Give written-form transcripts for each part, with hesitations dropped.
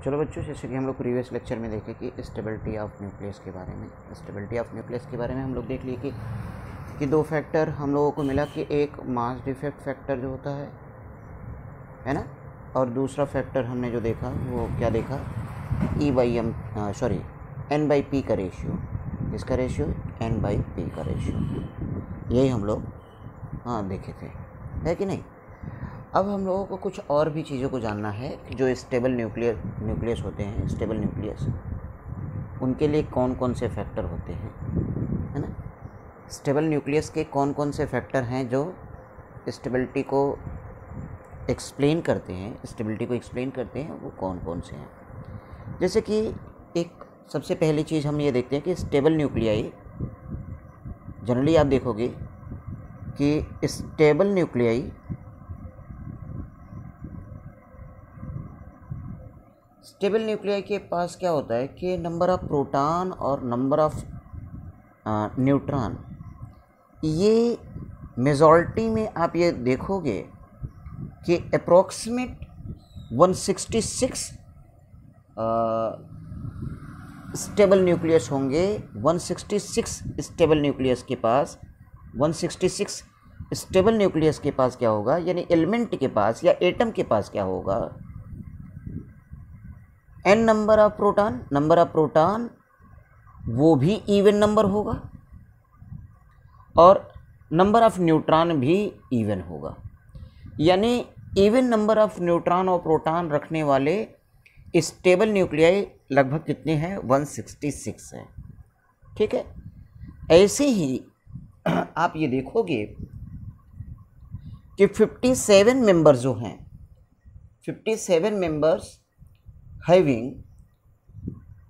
चलो बच्चों, जैसे कि हम लोग प्रीवियस लेक्चर में देखे कि स्टेबिलिटी ऑफ न्यूक्लियस के बारे में हम लोग देख लिए कि दो फैक्टर हम लोगों को मिला कि एक मास डिफेक्ट फैक्टर जो होता है ना, और दूसरा फैक्टर हमने जो देखा वो क्या देखा, N/P का रेशियो। इसका रेशियो N/P का रेशियो, यही हम लोग देखे थे, है कि नहीं। अब हम लोगों को कुछ और भी चीज़ों को जानना है कि जो स्टेबल न्यूक्लियस होते हैं, स्टेबल न्यूक्लियस, उनके लिए कौन कौन से फैक्टर होते हैं, है ना। स्टेबल न्यूक्लियस के कौन कौन से फैक्टर हैं जो स्टेबिलिटी को एक्सप्लेन करते हैं, वो कौन कौन से हैं। जैसे कि एक सबसे पहली चीज़ हम ये देखते हैं कि स्टेबल न्यूक्लियाई, जनरली आप देखोगे कि स्टेबल न्यूक्लियाई के पास क्या होता है कि नंबर ऑफ प्रोटॉन और नंबर ऑफ न्यूट्रॉन, ये मेजॉरिटी में आप ये देखोगे कि अप्रॉक्सीमेट 166 स्टेबल न्यूक्लियस होंगे। 166 स्टेबल न्यूक्लियस के पास 166 स्टेबल न्यूक्लियस के पास क्या होगा, यानी एलिमेंट के पास या एटम के पास क्या होगा, n नंबर ऑफ प्रोटॉन वो भी इवन नंबर होगा और नंबर ऑफ न्यूट्रॉन भी इवन होगा। यानी इवन नंबर ऑफ न्यूट्रॉन और प्रोटॉन रखने वाले स्टेबल न्यूक्लियाई लगभग कितने हैं, 166 हैं। ठीक है। ऐसे ही आप ये देखोगे कि 57 मेंबर्स जो हैं, 57 मेंबर्स हैविंग,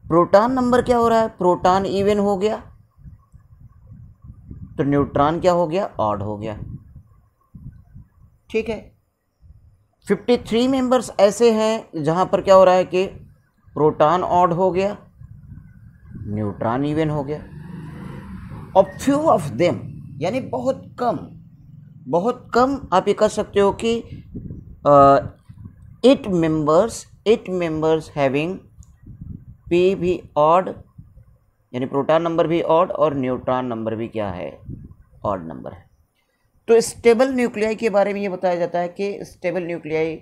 प्रोटॉन नंबर क्या हो रहा है, प्रोटॉन इवन हो गया तो न्यूट्रॉन क्या हो गया, ऑड हो गया। ठीक है। 53 मेंबर्स ऐसे हैं जहां पर क्या हो रहा है कि प्रोटॉन ऑड हो गया, न्यूट्रॉन इवन हो गया। और फ्यू ऑफ देम, यानी बहुत कम आप ये कह सकते हो कि 8 मेंबर्स हैविंग P भी ऑड, यानी प्रोटॉन नंबर भी ऑड और न्यूट्रॉन नंबर भी क्या है, ऑड नंबर है। तो स्टेबल न्यूक्लियाई के बारे में ये बताया जाता है कि स्टेबल न्यूक्लियाई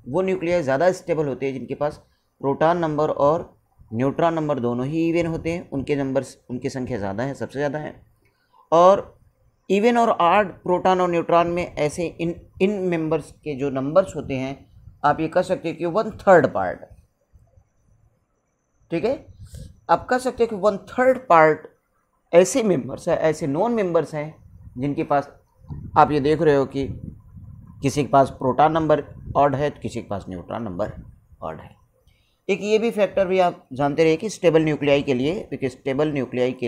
वो न्यूक्लियाई ज़्यादा स्टेबल होते हैं जिनके पास प्रोटॉन नंबर और न्यूट्रॉन नंबर दोनों ही इवन होते हैं, उनकी संख्या ज़्यादा है, सबसे ज़्यादा है। और इवन और ऑड प्रोटॉन और न्यूट्रॉन में ऐसे इन मेंबर्स के जो नंबर्स होते हैं, आप ये कह सकते हैं कि 1/3 पार्ट, ठीक है, आप कह सकते हैं कि 1/3 पार्ट ऐसे मेंबर्स हैं, ऐसे नॉन मेंबर्स हैं जिनके पास आप ये देख रहे हो कि किसी के पास प्रोटॉन नंबर ऑड है तो किसी के पास न्यूट्रॉन नंबर ऑड है। एक ये भी फैक्टर भी आप जानते रहे कि स्टेबल न्यूक्लियाई के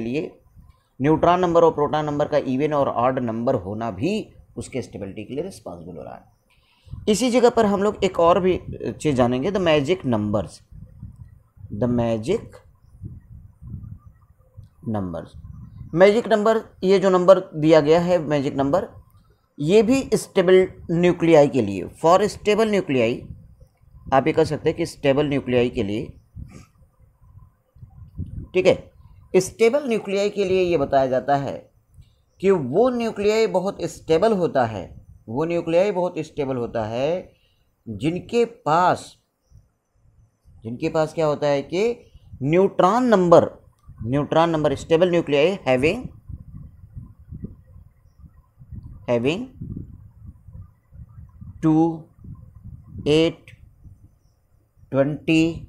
लिए न्यूट्रॉन नंबर और प्रोटॉन नंबर का इवन और ऑड नंबर होना भी उसके स्टेबिलिटी के लिए रिस्पॉन्सिबल हो रहा है। इसी जगह पर हम लोग एक और भी चीज़ जानेंगे, the magic numbers. Magic number, ये जो नंबर दिया गया है मैजिक नंबर, ये भी स्टेबल न्यूक्लियाई के लिए, फॉर स्टेबल न्यूक्लियाई आप ये कह सकते हैं कि स्टेबल न्यूक्लियाई के लिए, ठीक है, स्टेबल न्यूक्लियाई के लिए ये बताया जाता है कि वो न्यूक्लियाई बहुत स्टेबल होता है, जिनके पास क्या होता है कि neutron number stable nuclei having 2, 8, 20,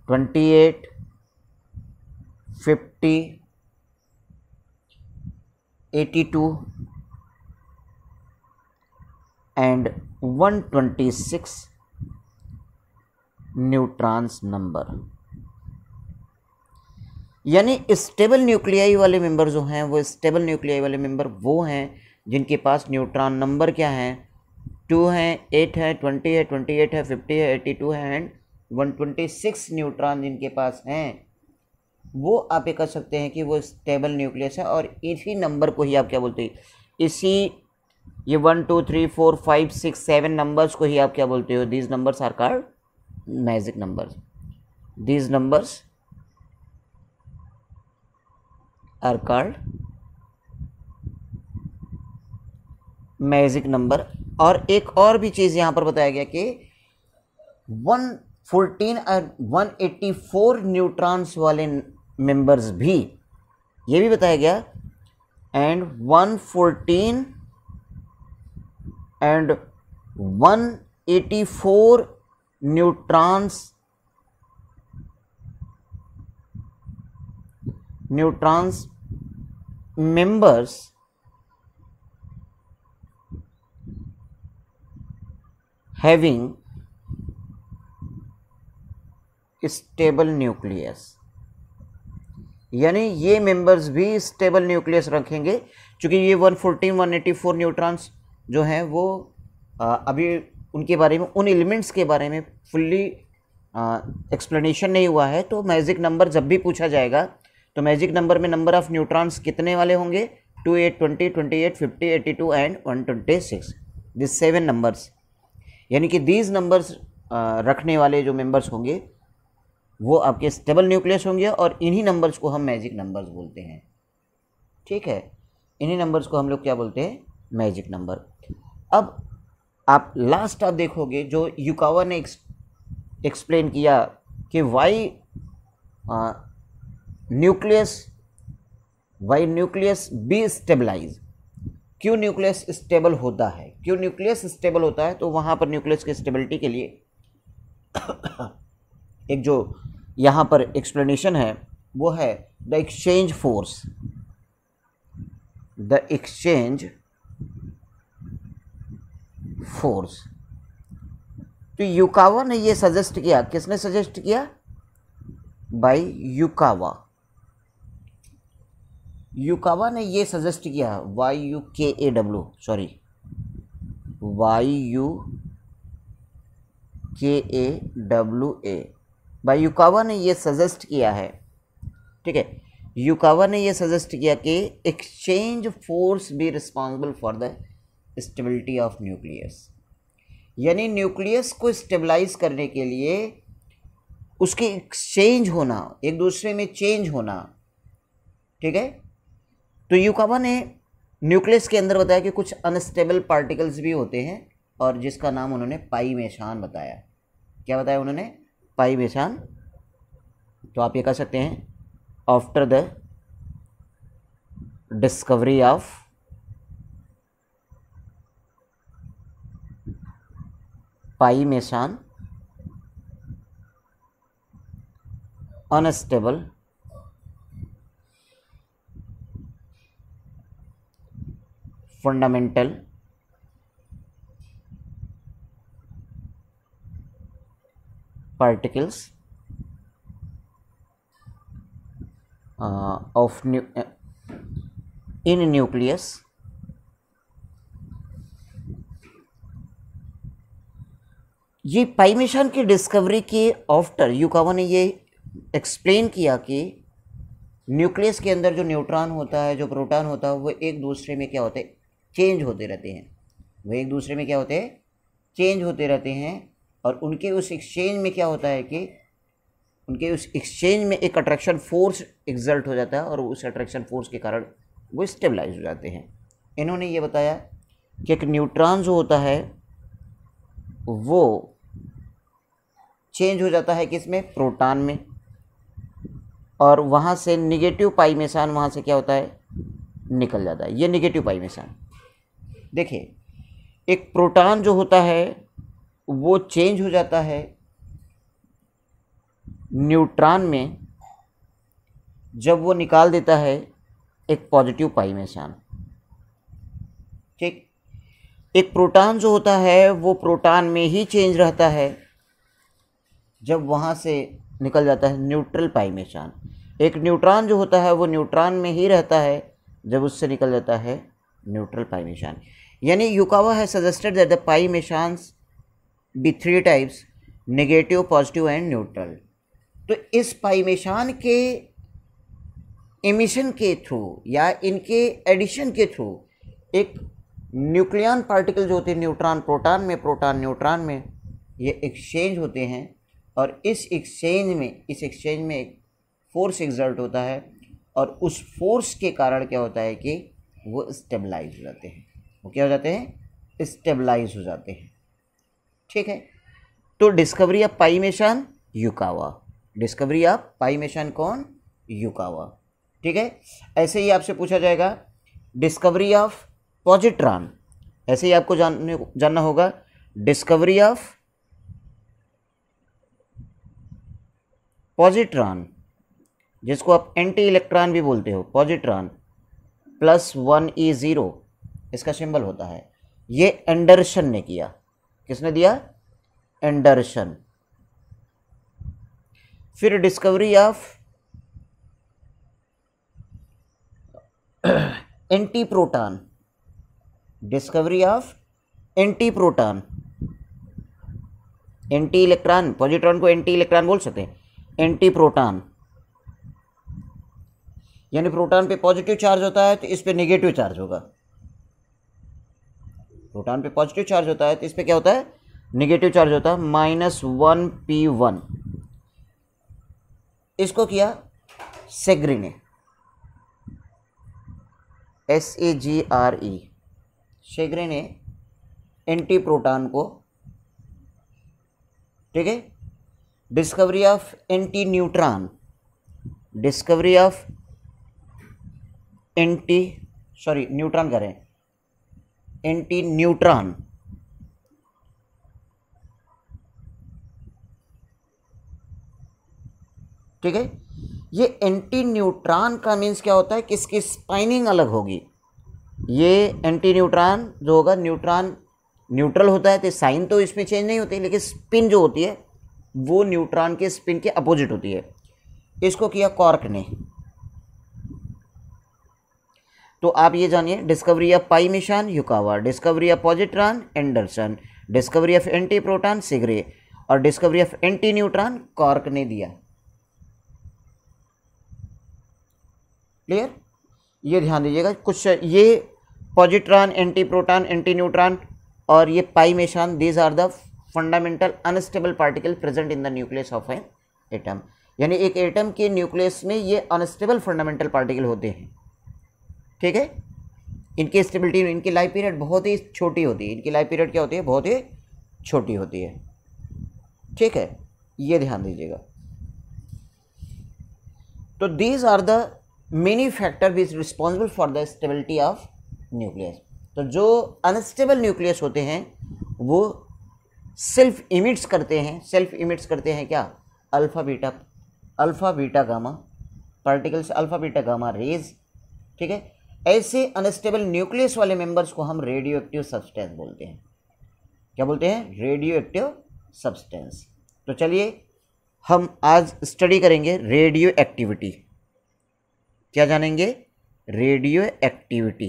28, 50, 82 and 126 neutrons number. यानी स्टेबल न्यूक्लियाई वाले मेंबर जो हैं, वो स्टेबल न्यूक्लियाई वाले मेंबर वो हैं जिनके पास न्यूट्रॉन नंबर क्या हैं, 2 हैं, 8 है, 20 है, 28 है, 50 है, 82 है एंड 126 न्यूट्रॉन जिनके पास हैं, वो आप ये कह सकते हैं कि वो स्टेबल न्यूक्लियस है। और इसी नंबर को ही आप क्या बोलते हैं, इसी ये 1 2 3 4 5 6 7 नंबर्स को ही आप क्या बोलते हो, these numbers are called magic numbers. These numbers are called magic number. और एक और भी चीज़ यहाँ पर बताया गया कि 114 और 184 न्यूट्रॉन्स वाले मेंबर्स भी, ये भी बताया गया, and 114 and 184 neutrons members having stable nucleus. यानी ये मेंबर्स भी स्टेबल न्यूक्लियस रखेंगे, क्योंकि ये 114 184 न्यूट्रॉन्स जो हैं वो अभी उनके बारे में, उन एलिमेंट्स के बारे में फुल्ली एक्सप्लेनेशन नहीं हुआ है. तो मैजिक नंबर जब भी पूछा जाएगा तो मैजिक नंबर में नंबर ऑफ न्यूट्रॉन्स कितने वाले होंगे? 28, 20, 28, 50, 82 एंड 126. दिस 7 नंबर्स, यानी कि दीज नंबर्स रखने वाले जो मेंबर्स होंगे वो आपके स्टेबल न्यूक्लियस होंगे, और इन्हीं नंबर्स को हम मैजिक नंबर्स बोलते हैं. ठीक है, इन्हीं नंबर्स को हम लोग क्या बोलते हैं? Magic number. अब आप लास्ट आप देखोगे जो युकावा ने एक्सप्लेन किया कि वाई न्यूक्लियस बी स्टेबलाइज. क्यों न्यूक्लियस स्टेबल होता है? क्यों न्यूक्लियस स्टेबल होता है? तो वहाँ पर न्यूक्लियस की स्टेबिलिटी के लिए एक जो यहाँ पर एक्सप्लेनेशन है वो है the exchange force. The exchange force. तो युकावा ने ये सजेस्ट किया. किसने सजेस्ट किया? Bye Yukawa. युकावा ने ये सजेस्ट किया, YUKAW, sorry, YUKAWA. By Yukawa ने ये सजेस्ट किया है. ठीक है, युकावा ने ये सजेस्ट किया कि exchange force be responsible for the stability of nucleus. यानी न्यूक्लियस को स्टेबलाइज करने के लिए उसके एक्सचेंज होना, एक दूसरे में चेंज होना. ठीक है, तो युकावा ने न्यूक्लियस के अंदर बताया कि कुछ अनस्टेबल पार्टिकल्स भी होते हैं, और जिसका नाम उन्होंने पाई मेशान बताया. क्या बताया उन्होंने? पाई मेशान. तो आप ये कह सकते हैं after the discovery of pi meson, unstable fundamental particles in nucleus ये पाई मेशान की डिस्कवरी के आफ्टर युकावा ने ये एक्सप्लेन किया कि न्यूक्लियस के अंदर जो न्यूट्रॉन होता है, जो प्रोटॉन होता है, वो एक दूसरे में क्या होते हैं? चेंज होते रहते हैं. वो एक दूसरे में क्या होते हैं? चेंज होते रहते हैं. और उनके उस एक्सचेंज में क्या होता है कि उनके उस एक्सचेंज में एक अट्रैक्शन फोर्स एग्जर्ट हो जाता है, और उस अट्रैक्शन फोर्स के कारण वो स्टेबलाइज हो जाते हैं. इन्होंने ये बताया कि एक न्यूट्रॉन जो होता है वो चेंज हो जाता है किसमें? प्रोटॉन में. और वहाँ से निगेटिव पाई मेशान वहाँ से क्या होता है? निकल जाता है. ये निगेटिव पाई मेशान. देखिए, एक प्रोटॉन जो होता है वो चेंज हो जाता है न्यूट्रॉन में जब वो निकाल देता है एक पॉजिटिव पाई मेशान. ठीक, एक प्रोटॉन जो होता है वो प्रोटॉन में ही चेंज रहता है जब वहाँ से निकल जाता है न्यूट्रल पाई मेशान. एक न्यूट्रॉन जो होता है वो न्यूट्रॉन में ही रहता है जब उससे निकल जाता है न्यूट्रल पाई मेशान. यानी युकावा है suggested that the pi mesons be 3 types, negative, positive and neutral. तो इस पाई मेशान के एमिशन के थ्रू या इनके एडिशन के थ्रू एक न्यूक्लियन पार्टिकल जो होते हैं न्यूट्रॉन प्रोटॉन में, प्रोटॉन न्यूट्रॉन में, ये एक्सचेंज होते हैं और इस एक्सचेंज में एक फोर्स एक्सर्ट होता है और उस फोर्स के कारण क्या होता है कि वो स्टेबलाइज हो जाते हैं। वो क्या हो जाते हैं? स्टेबलाइज हो जाते हैं। ठीक है, तो discovery of pi meson Yukawa, discovery of pi meson कौन? युकावा। ठीक है, ऐसे ही आपसे पूछा जाएगा डिस्कवरी ऑफ पॉजिट्रॉन, ऐसे ही आपको जानना होगा डिस्कवरी ऑफ पॉजिट्रॉन, जिसको आप एंटी इलेक्ट्रॉन भी बोलते हो, पॉजिट्रॉन +1e0 इसका सिंबल होता है। ये एंडरसन ने किया। किसने दिया? एंडरसन। फिर discovery of anti proton, discovery of antiproton, anti electron, positron को एंटी इलेक्ट्रॉन बोल सकते हैं, एंटी प्रोटॉन, यानी प्रोटॉन पे पॉजिटिव चार्ज होता है तो इस पे नेगेटिव चार्ज होगा। प्रोटॉन पे पॉजिटिव चार्ज होता है तो इस पे क्या होता है? नेगेटिव चार्ज होता है, -1p1। इसको किया सेग्रे ने, SAGRE, सेग्रे ने एंटी प्रोटॉन को। ठीक है, discovery of anti neutron, discovery of neutron करें, एंटी न्यूट्रॉन। ठीक है, ये एंटी न्यूट्रॉन का मीन्स क्या होता है कि इसकी स्पाइनिंग अलग होगी। ये एंटी न्यूट्रॉन जो होगा, न्यूट्रॉन न्यूट्रल होता है तो साइन तो इसमें चेंज नहीं होती, लेकिन स्पिन जो होती है वो न्यूट्रॉन के स्पिन के अपोजिट होती है। इसको किया कॉर्क ने। तो आप ये जानिए discovery of pi meson Yukawa, discovery of positron Anderson, discovery of antiproton Segre और discovery of antineutron Cork ने दिया। क्लियर? ये ध्यान दीजिएगा कुछ, ये positron, antiproton, antineutron और ये pi meson, these are the fundamental unstable particle present in the nucleus of an atom. यानी एक एटम के न्यूक्लियस में ये अनस्टेबल फंडामेंटल पार्टिकल होते हैं। ठीक है, इनकी स्टेबिलिटी, इनकी लाइफ पीरियड बहुत ही छोटी होती है। इनकी लाइफ पीरियड क्या होती है? बहुत ही छोटी होती है। ठीक है, ये ध्यान दीजिएगा। तो these are the many factor which responsible for the stability of nucleus. तो जो अनस्टेबल न्यूक्लियस होते हैं वो सेल्फ इमिट्स करते हैं क्या? Alpha beta gamma particles, alpha beta gamma rays. ठीक है, ऐसे अनस्टेबल न्यूक्लियस वाले मेंबर्स को हम रेडियो एक्टिव सब्सटेंस बोलते हैं। क्या बोलते हैं? Radio active substance. तो चलिए हम आज स्टडी करेंगे रेडियो एक्टिविटी। क्या जानेंगे? Radio activity.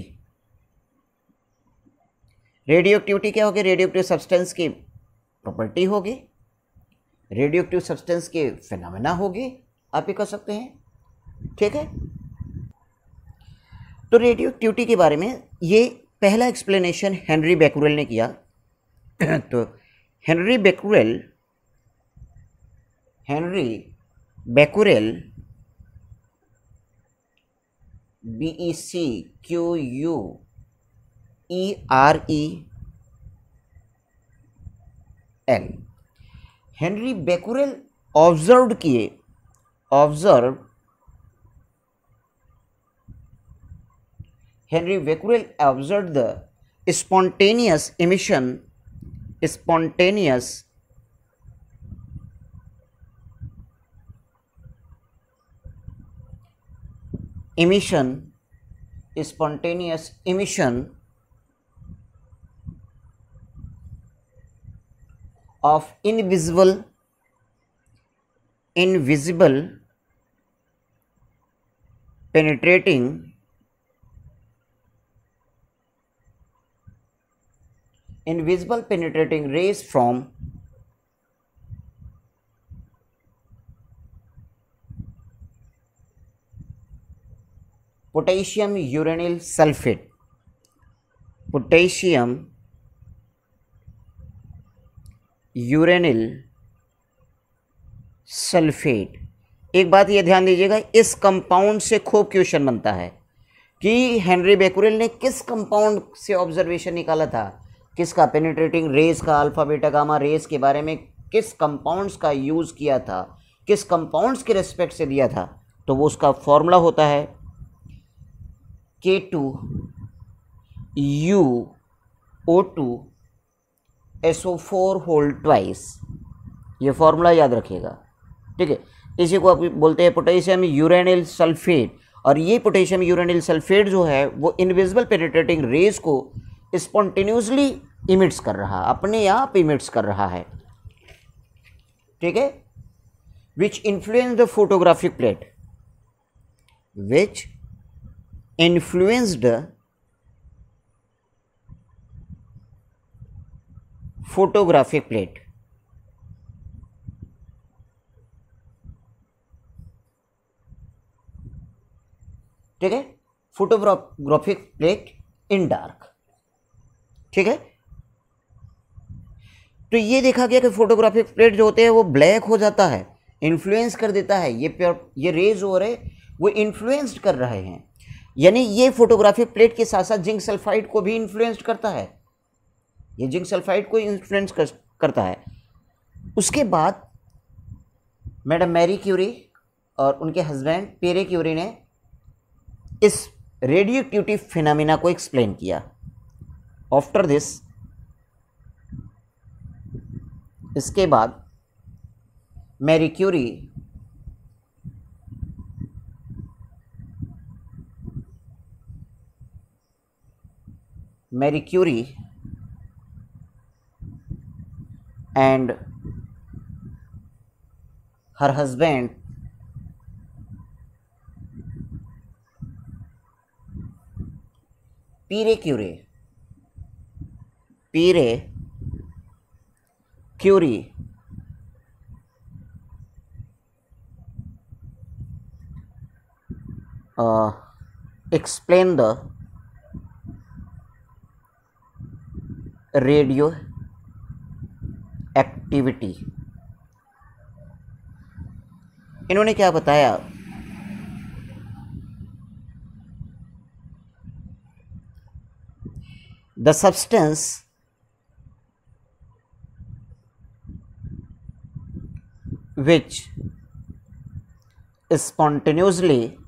रेडियो एक्टिविटी क्या होगी? रेडियो एक्टिव सब्सटेंस की प्रॉपर्टी होगी, रेडियो एक्टिव सब्सटेंस के फिनोमेना होगी, आप ये कह सकते हैं। ठीक है, तो रेडियो एक्टिविटी के बारे में ये पहला एक्सप्लेनेशन हेनरी बेक्यूरेल ने किया। तो Henry Becquerel BECUREL, Henry Becquerel Henry Becquerel observed the spontaneous emission of invisible penetrating rays from potassium uranyl sulfate, sulphate. एक बात ये ध्यान दीजिएगा, इस कंपाउंड से खूब क्वेश्चन बनता है कि हेनरी बेकुरेल ने किस कंपाउंड से ऑब्जर्वेशन निकाला था, किसका, पेनिट्रेटिंग रेज का, अल्फा बीटा गामा रेज के बारे में किस कंपाउंड्स का यूज़ किया था, किस कंपाउंड्स के रेस्पेक्ट से दिया था। तो वो उसका फॉर्मूला होता है K2UO2SO4 होल ट्वाइस। ये फॉर्मूला याद रखिएगा, ठीक है। इसी को आप बोलते हैं पोटेशियम यूरेनिल सल्फेट। और ये पोटेशियम यूरेनिल सल्फेट जो है वो इनविजिबल पेनिट्रेटिंग रेज को स्पॉन्टेनियसली इमिट्स कर रहा, अपने आप इमिट्स कर रहा है, ठीक है। Which influence the photographic plate, which influenced photographic plate, ठीक है, फोटोग्राफिक प्लेट इन डार्क, ठीक है। तो ये देखा गया कि फोटोग्राफिक प्लेट जो होते हैं वो ब्लैक हो जाता है, इन्फ्लुएंस कर देता है, ये रेज हो रहे वो इन्फ्लुएंस्ड कर रहे हैं, यानी ये फोटोग्राफिक प्लेट के साथ साथ जिंक सल्फाइड को भी इन्फ्लुएंस्ड करता है, ये जिंक सल्फाइड को इन्फ्लुएंस करता है। उसके बाद मैडम मैरी क्यूरी और उनके हस्बैंड पियरे क्यूरी ने इस रेडियो एक्टिविटी फिनोमिना को एक्सप्लेन किया। आफ्टर दिस, इसके बाद Marie Curie and her husband Pierre Curie explain the radio activity. इन्होंने क्या बताया, the substance which spontaneously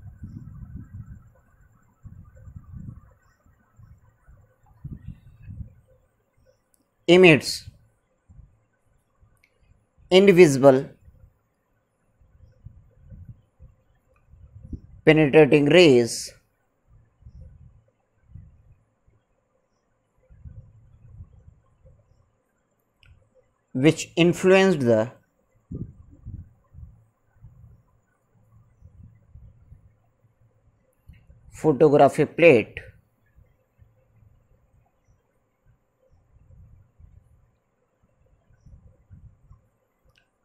emits invisible penetrating rays which influenced the photographic plate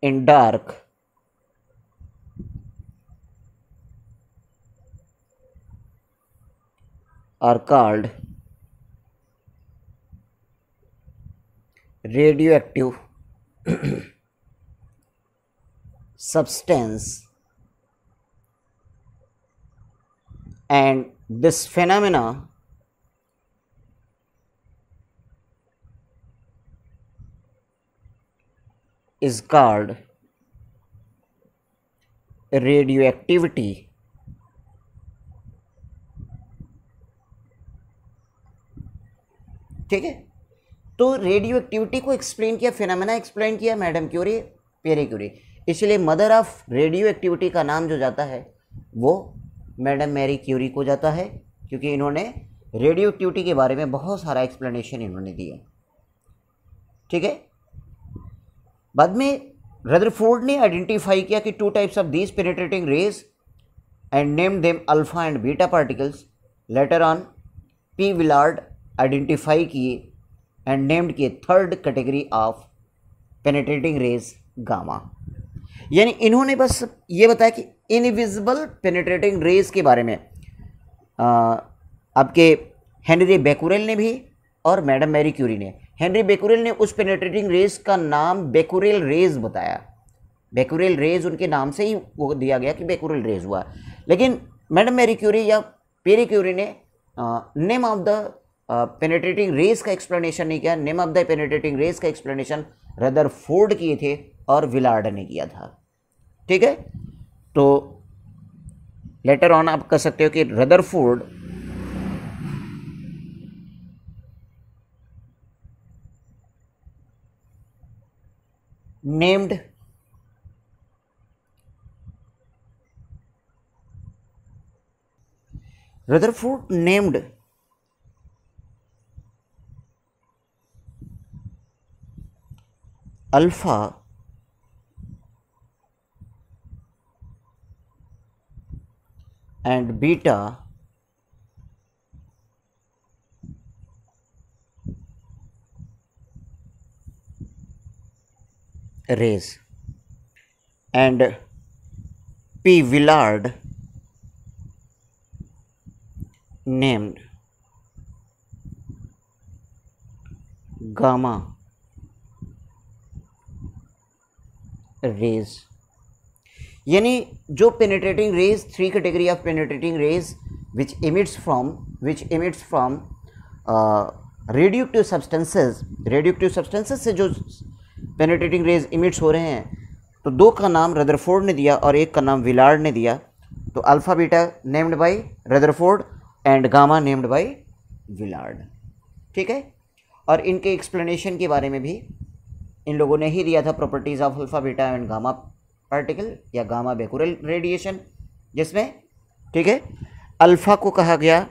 in dark are called radioactive substance, and this phenomena is called radioactivity। ठीक है, तो radio activity को explain किया, phenomena explain किया madam Curie, Pierre Curie. इसलिए mother of radio activity का नाम जो जाता है वो मैडम मैरी क्यूरी को जाता है, क्योंकि इन्होंने रेडियो एक्टिविटी के बारे में बहुत सारा एक्सप्लेनेशन इन्होंने दिया। ठीक है, बाद में रदरफोर्ड ने आइडेंटिफाई किया कि 2 types of these penetrating rays and named them alpha and beta particles. Later on P Villard identify किए एंड नेम्ड किए 3rd category of penetrating rays gamma. यानी इन्होंने बस ये बताया कि इनविजिबल पेनिट्रेटिंग रेज के बारे में आपके हेनरी बेकुरेल ने भी और मैडम मैरी क्यूरी ने। हेनरी बेकुरेल ने उस पेनिट्रेटिंग रेज का नाम बेकुरेल रेज बताया, बेक्यूरेल रेज उनके नाम से ही वो दिया गया कि बेक्यूरेल रेज हुआ। लेकिन मैडम मैरी क्यूरी या पेरी क्यूरी ने name of the penetrating rays का एक्सप्लेनेशन नहीं किया। Name of the penetrating rays का एक्सप्लेनेशन रदरफोर्ड किए थे और विलार्ड ने किया था। ठीक है, तो लेटर ऑन आप कह सकते हो कि Rutherford named Rutherford named alpha and beta rays and P. Villard named gamma rays। यानी जो penetrating rays, three category of penetrating rays which emits from radioactive substances से जो पेनिट्रेटिंग रेज इमिट्स हो रहे हैं, तो दो का नाम रदरफोर्ड ने दिया और एक का नाम विलार्ड ने दिया। तो alpha beta named by Rutherford and gamma named by Willard. ठीक है, और इनके एक्सप्लेनेशन के बारे में भी इन लोगों ने ही दिया था, properties of alpha beta and gamma particle या गामा बेक्यूरेल रेडिएशन, जिसमें ठीक है अल्फा को कहा गया,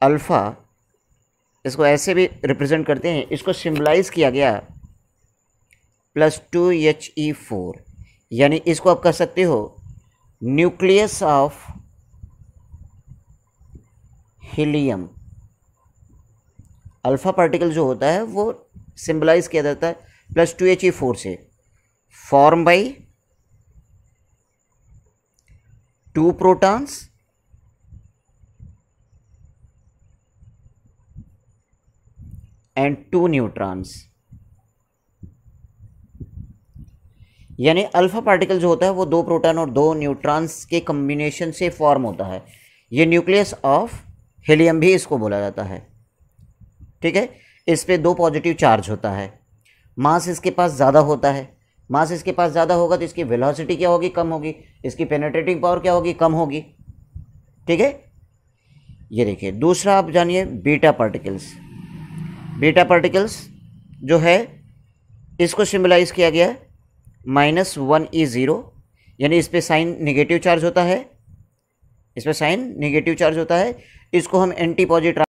अल्फा इसको ऐसे भी रिप्रेजेंट करते हैं, इसको सिंबलाइज किया गया +2He4, यानी इसको आप कह सकते हो nucleus of helium. Alpha particle जो होता है वो सिंबलाइज किया जाता है +2He4 से, form by 2 protons and 2 neutrons. यानी अल्फा पार्टिकल जो होता है वो 2 प्रोटॉन और 2 न्यूट्रॉन्स के कॉम्बिनेशन से फॉर्म होता है। ये न्यूक्लियस ऑफ हीलियम भी इसको बोला जाता है। ठीक है, इस पे 2 पॉजिटिव चार्ज होता है, मास इसके पास ज़्यादा होता है। मास इसके पास ज़्यादा होगा तो इसकी वेलोसिटी क्या होगी, कम होगी, इसकी पेनिट्रेटिंग पावर क्या होगी, कम होगी। ठीक है, ये देखिए दूसरा आप जानिए बीटा पार्टिकल्स। बीटा पार्टिकल्स जो है इसको सिंबलाइज किया गया -1E0, यानी इस पे साइन नेगेटिव चार्ज होता है, इसको हम एंटी पॉजिटिव